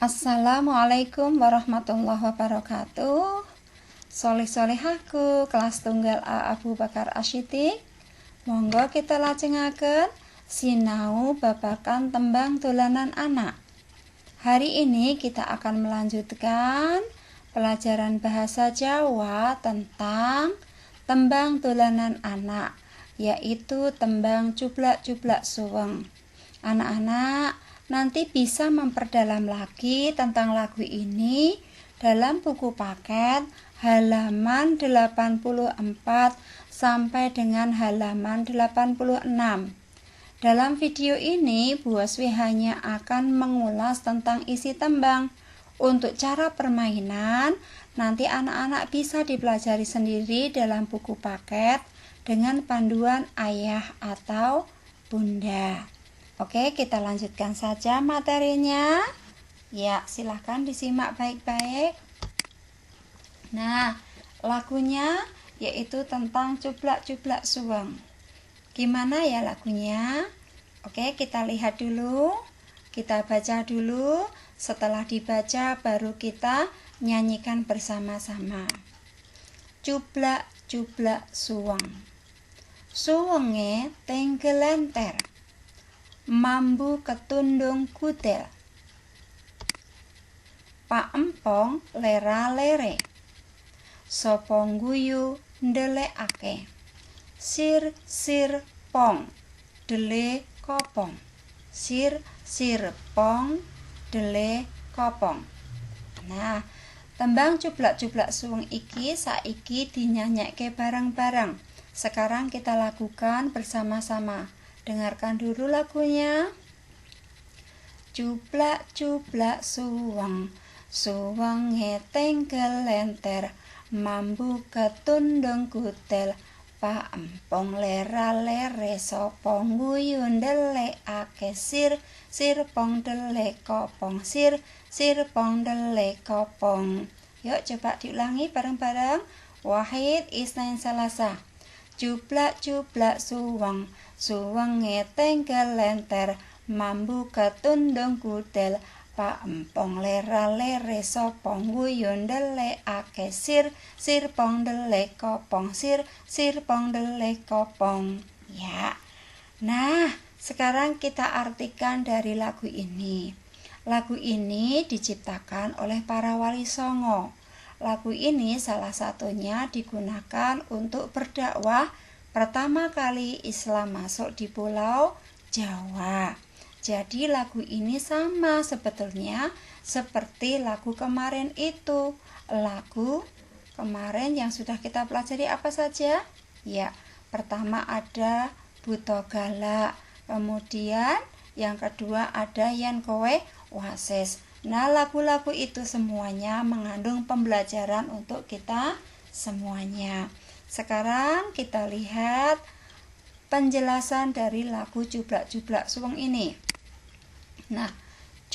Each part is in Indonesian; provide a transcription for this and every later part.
Assalamualaikum warahmatullahi wabarakatuh. Solih-solihaku kelas tunggal A Abu Bakar Asyidik. Monggo kita lajengaken sinau babagan tembang dolanan anak. Hari ini kita akan melanjutkan pelajaran bahasa Jawa tentang tembang dolanan anak, yaitu tembang jublak-jublak suweng. Anak-anak nanti bisa memperdalam lagi tentang lagu ini dalam buku paket halaman 84 sampai dengan halaman 86. Dalam video ini Bu Aswi hanya akan mengulas tentang isi tembang. Untuk cara permainan nanti anak-anak bisa dipelajari sendiri dalam buku paket dengan panduan ayah atau bunda. Oke, kita lanjutkan saja materinya. Ya, silahkan disimak baik-baik. Nah, lagunya yaitu tentang jublak-jublak suweng. Gimana ya lagunya? Oke, kita lihat dulu. Kita baca dulu. Setelah dibaca, baru kita nyanyikan bersama-sama. Jublak-jublak suweng. Suwenge tenggelenter. Mambu ketundung kutel. Pak empong lera-lere. Sopo ngguyu ndelekake. Sir pong dele kopong. Sir pong dele kopong. Nah, tembang jublak-jublak suweng iki saiki dinyanyikke bareng-bareng. Sekarang kita lakukan bersama-sama. Dengarkan dulu lagunya. Jublak-jublak suweng, suwenge tenggelenter, mambu ketundung kutel, pak empong lera-lere, sopo ngguyu ndelekake, sir pong delek kopong, sir pong delek kopong. Yuk coba diulangi bareng-bareng. Wahid, Isnain, Salasa. Jublak-jublak suweng, suwenge tenggelenter, mambu ketundung kutel, pak empong lera-lere, sopo ngguyu ndelekake, sir pong delek kopong, sir pong delek kopong. Ya. Nah, sekarang kita artikan dari lagu ini. Lagu ini diciptakan oleh para wali songo. Lagu ini salah satunya digunakan untuk berdakwah pertama kali Islam masuk di Pulau Jawa. Jadi lagu ini sama sebetulnya seperti lagu kemarin itu. Lagu kemarin yang sudah kita pelajari apa saja? Ya, pertama ada Buto Galak, kemudian yang kedua ada Yen Kowe Wasis. Nah, lagu-lagu itu semuanya mengandung pembelajaran untuk kita semuanya. Sekarang kita lihat penjelasan dari lagu jublak-jublak suweng ini. Nah,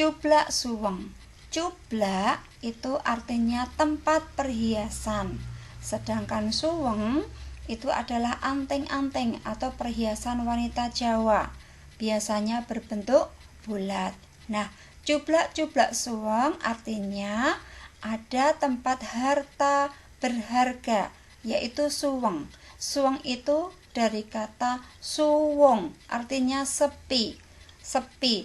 jublak suweng. Jublak itu artinya tempat perhiasan. Sedangkan suweng itu adalah anteng-anteng atau perhiasan wanita Jawa. Biasanya berbentuk bulat. Nah, jublak-jublak suweng artinya ada tempat harta berharga, yaitu suweng. Suweng itu dari kata suwung, artinya sepi,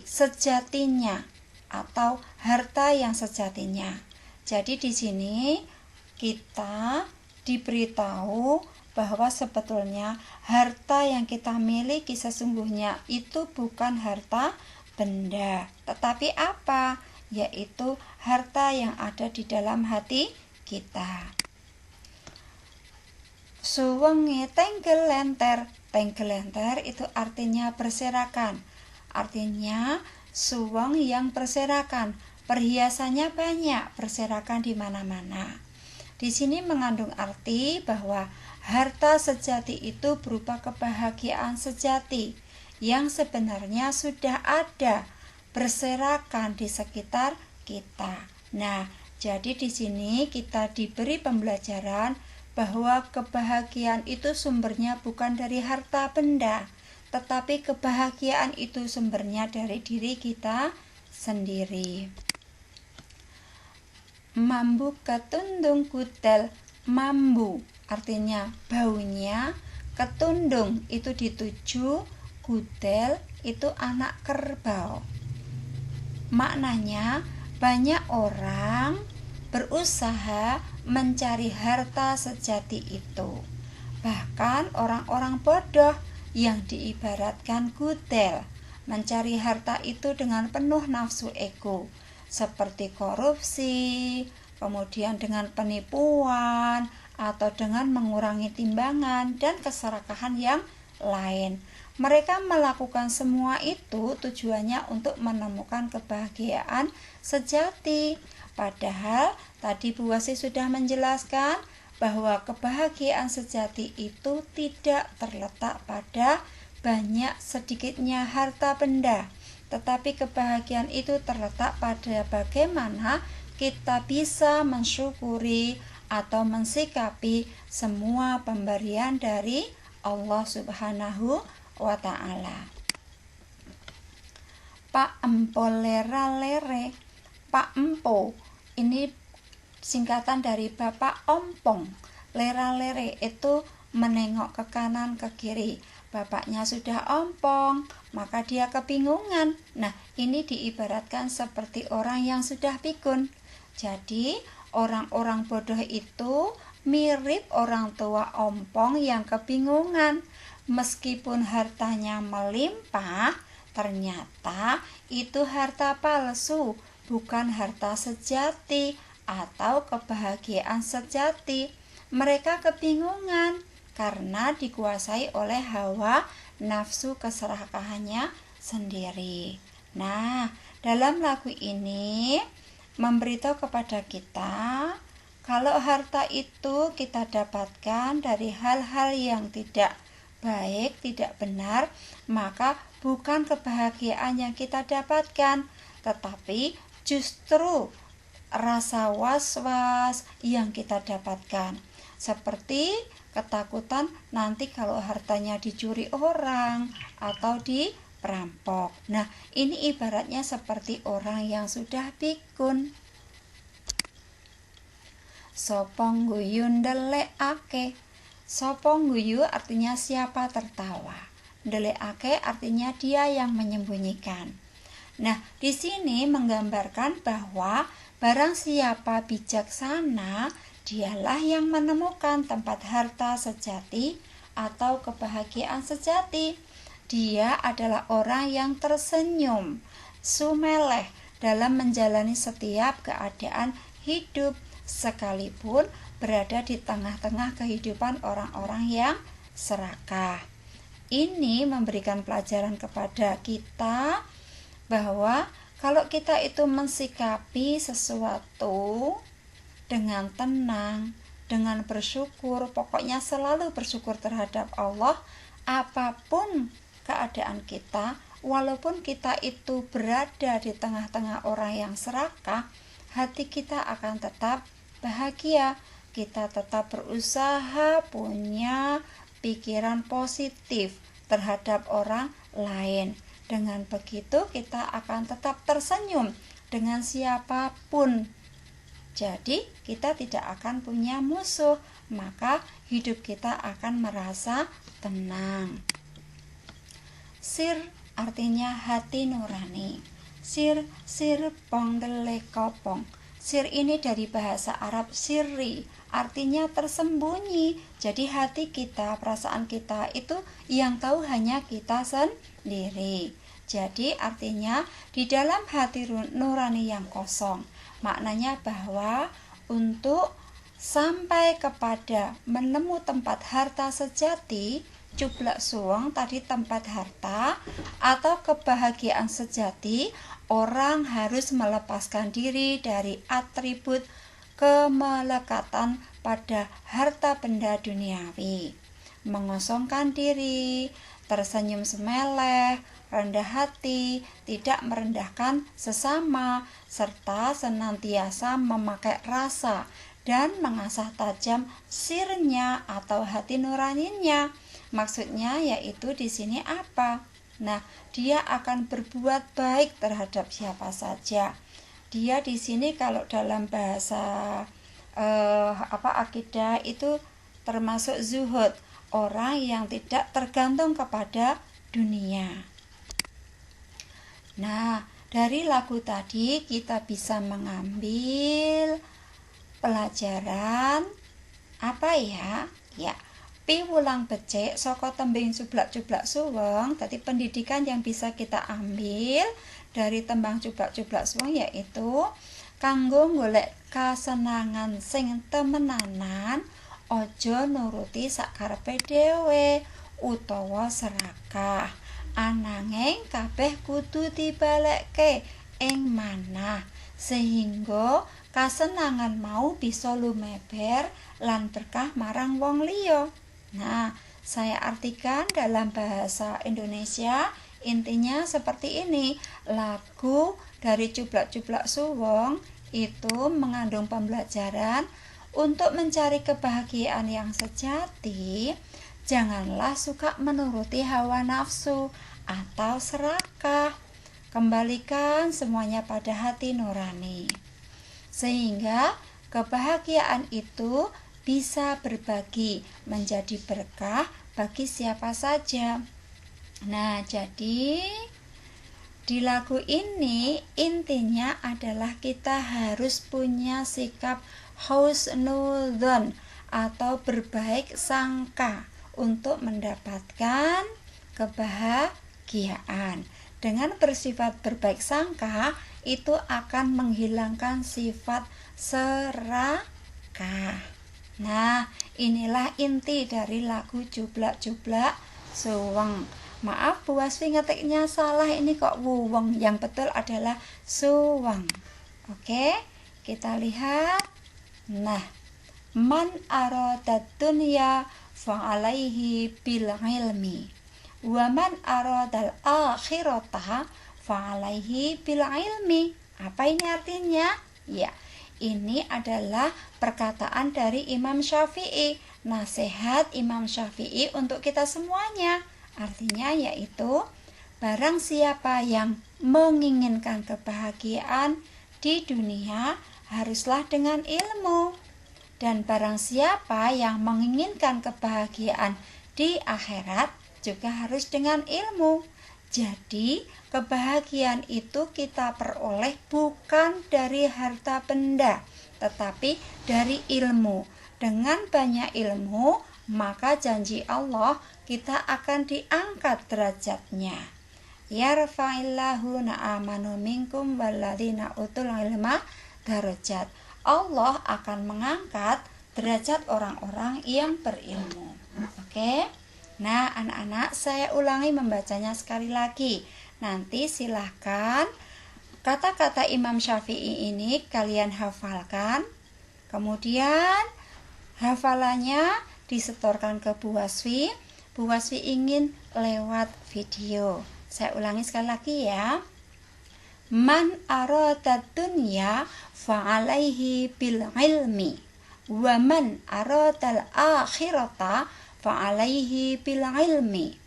sejatinya, atau harta yang sejatinya. Jadi di sini kita diberitahu bahwa sebetulnya harta yang kita miliki sesungguhnya itu bukan harta benda, tetapi apa? Yaitu harta yang ada di dalam hati kita. Suwenge tenggelenter. Tenggelenter itu artinya berserakan. Artinya suweng yang berserakan. Perhiasannya banyak, berserakan di mana-mana. Di sini mengandung arti bahwa harta sejati itu berupa kebahagiaan sejati yang sebenarnya sudah ada berserakan di sekitar kita. Nah, jadi di sini kita diberi pembelajaran bahwa kebahagiaan itu sumbernya bukan dari harta benda, tetapi kebahagiaan itu sumbernya dari diri kita sendiri. Mambu ketundung kutel. Mambu artinya baunya, ketundung itu dituju, kutel itu anak kerbau. Maknanya banyak orang berusaha mencari harta sejati itu. Bahkan orang-orang bodoh yang diibaratkan kutel mencari harta itu dengan penuh nafsu ego, seperti korupsi, kemudian dengan penipuan, atau dengan mengurangi timbangan dan keserakahan yang lain. Mereka melakukan semua itu tujuannya untuk menemukan kebahagiaan sejati. Padahal tadi Bu Wasi sudah menjelaskan bahwa kebahagiaan sejati itu tidak terletak pada banyak sedikitnya harta benda, tetapi kebahagiaan itu terletak pada bagaimana kita bisa mensyukuri atau mensikapi semua pemberian dari Allah Subhanahu wa ta'ala. Pak Empo lera lere. Pak Empo ini singkatan dari Bapak Ompong. Lera lere itu menengok ke kanan ke kiri. Bapaknya sudah ompong, maka dia kebingungan. Nah, ini diibaratkan seperti orang yang sudah pikun. Jadi, orang-orang bodoh itu mirip orang tua ompong yang kebingungan. Meskipun hartanya melimpah, ternyata itu harta palsu, bukan harta sejati atau kebahagiaan sejati. Mereka kebingungan karena dikuasai oleh hawa nafsu keserakahannya sendiri. Nah, dalam lagu ini memberitahu kepada kita kalau harta itu kita dapatkan dari hal-hal yang tidak baik, tidak benar, maka bukan kebahagiaan yang kita dapatkan, tetapi justru rasa was-was yang kita dapatkan. Seperti ketakutan nanti kalau hartanya dicuri orang atau diperampok. Nah, ini ibaratnya seperti orang yang sudah pikun. Sopong guyu ndelekake. Sopong guyu artinya siapa tertawa. Ndelekake artinya dia yang menyembunyikan. Nah, di sini menggambarkan bahwa barang siapa bijaksana, dialah yang menemukan tempat harta sejati atau kebahagiaan sejati. Dia adalah orang yang tersenyum, sumeleh dalam menjalani setiap keadaan hidup, sekalipun berada di tengah-tengah kehidupan orang-orang yang serakah. Ini memberikan pelajaran kepada kita bahwa kalau kita itu mensikapi sesuatu dengan tenang, dengan bersyukur, pokoknya selalu bersyukur terhadap Allah, apapun keadaan kita, walaupun kita itu berada di tengah-tengah orang yang serakah, hati kita akan tetap bahagia. Kita tetap berusaha punya pikiran positif terhadap orang lain. Dengan begitu kita akan tetap tersenyum dengan siapapun. Jadi kita tidak akan punya musuh, maka hidup kita akan merasa tenang. Sir artinya hati nurani. Sir pong dele kopong. Sir ini dari bahasa Arab sirri, artinya tersembunyi. Jadi hati kita, perasaan kita itu yang tahu hanya kita sendiri. Jadi artinya di dalam hati nurani yang kosong. Maknanya bahwa untuk sampai kepada menemu tempat harta sejati, cublak suweng tadi tempat harta atau kebahagiaan sejati, orang harus melepaskan diri dari atribut kemelekatan pada harta benda duniawi, mengosongkan diri, tersenyum semeleh, rendah hati, tidak merendahkan sesama, serta senantiasa memakai rasa dan mengasah tajam sirnya atau hati nuraninya. Maksudnya yaitu di sini apa? Nah, dia akan berbuat baik terhadap siapa saja. Dia di sini kalau dalam bahasa akidah itu termasuk zuhud, orang yang tidak tergantung kepada dunia. Nah, dari lagu tadi kita bisa mengambil pelajaran apa ya? Ya, piwulang becik saka tembung cublak-cublak suweng. Tadi pendidikan yang bisa kita ambil dari tembang cublak-cublak suweng yaitu kanggo golek kasenangan sing temenanan, aja nuruti sakarepe dhewe utawa serakah. Ananging kabeh kudu dibalekke ing manah sehingga kasenangan mau bisa lumeber lan berkah marang wong liya. Nah, saya artikan dalam bahasa Indonesia, intinya seperti ini. Lagu dari Cublak-Cublak Suweng itu mengandung pembelajaran untuk mencari kebahagiaan yang sejati. Janganlah suka menuruti hawa nafsu atau serakah. Kembalikan semuanya pada hati nurani, sehingga kebahagiaan itu bisa berbagi menjadi berkah bagi siapa saja. Nah, jadi di lagu ini intinya adalah kita harus punya sikap husnudzon atau berbaik sangka untuk mendapatkan kebahagiaan. Dengan bersifat berbaik sangka itu akan menghilangkan sifat serakah. Nah, inilah inti dari lagu Cublak-Cublak Suweng. Maaf Bu Wasfi ngetiknya salah, ini kok wuweng, yang betul adalah suweng. Oke, kita lihat. Nah, man aradad dunya fa'alaihi bil ilmi wa man aradal akhirata fa'alaihi bil ilmi. Apa ini artinya? Ya, ini adalah perkataan dari Imam Syafi'i, nasihat Imam Syafi'i untuk kita semuanya. Artinya yaitu barang siapa yang menginginkan kebahagiaan di dunia haruslah dengan ilmu, dan barang siapa yang menginginkan kebahagiaan di akhirat juga harus dengan ilmu. Jadi kebahagiaan itu kita peroleh bukan dari harta benda, tetapi dari ilmu. Dengan banyak ilmu, maka janji Allah kita akan diangkat derajatnya. Yarfa'illahu na'amanu minkum walladzina utul ilma darajat. Allah akan mengangkat derajat orang-orang yang berilmu. Oke? Nah, anak-anak, saya ulangi membacanya sekali lagi. Nanti silahkan kata-kata Imam Syafi'i ini kalian hafalkan. Kemudian hafalannya disetorkan ke Bu Wasfi. Bu Wasfi ingin lewat video. Saya ulangi sekali lagi ya. Man aradad dunya fa'alaihi bil ilmi wa man aradal akhirata fa'alaihi bil ilmi.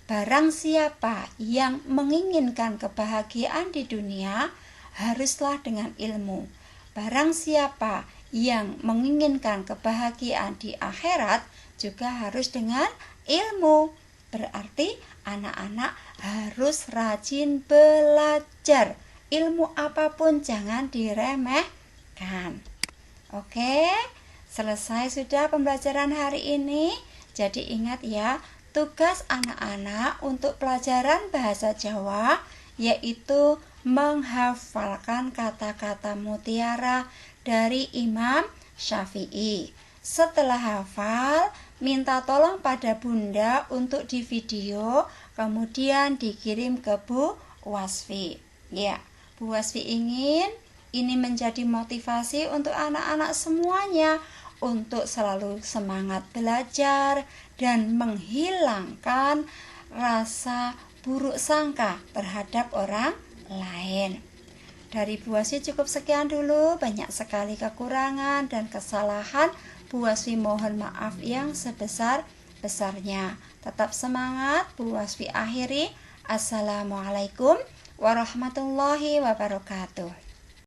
Barang siapa yang menginginkan kebahagiaan di dunia haruslah dengan ilmu. Barang siapa yang menginginkan kebahagiaan di akhirat juga harus dengan ilmu. Berarti anak-anak harus rajin belajar. Ilmu apapun jangan diremehkan. Oke, selesai sudah pembelajaran hari ini. Jadi ingat ya, tugas anak-anak untuk pelajaran bahasa Jawa yaitu menghafalkan kata-kata mutiara dari Imam Syafi'i. Setelah hafal, minta tolong pada Bunda untuk di video, kemudian dikirim ke Bu Wasfi. Ya, Bu Wasfi ingin ini menjadi motivasi untuk anak-anak semuanya untuk selalu semangat belajar dan menghilangkan rasa buruk sangka terhadap orang lain. Dari Bu Wasfi cukup sekian dulu, banyak sekali kekurangan dan kesalahan. Bu Wasfi mohon maaf yang sebesar-besarnya. Tetap semangat, Bu Wasfi akhiri. Assalamualaikum warahmatullahi wabarakatuh.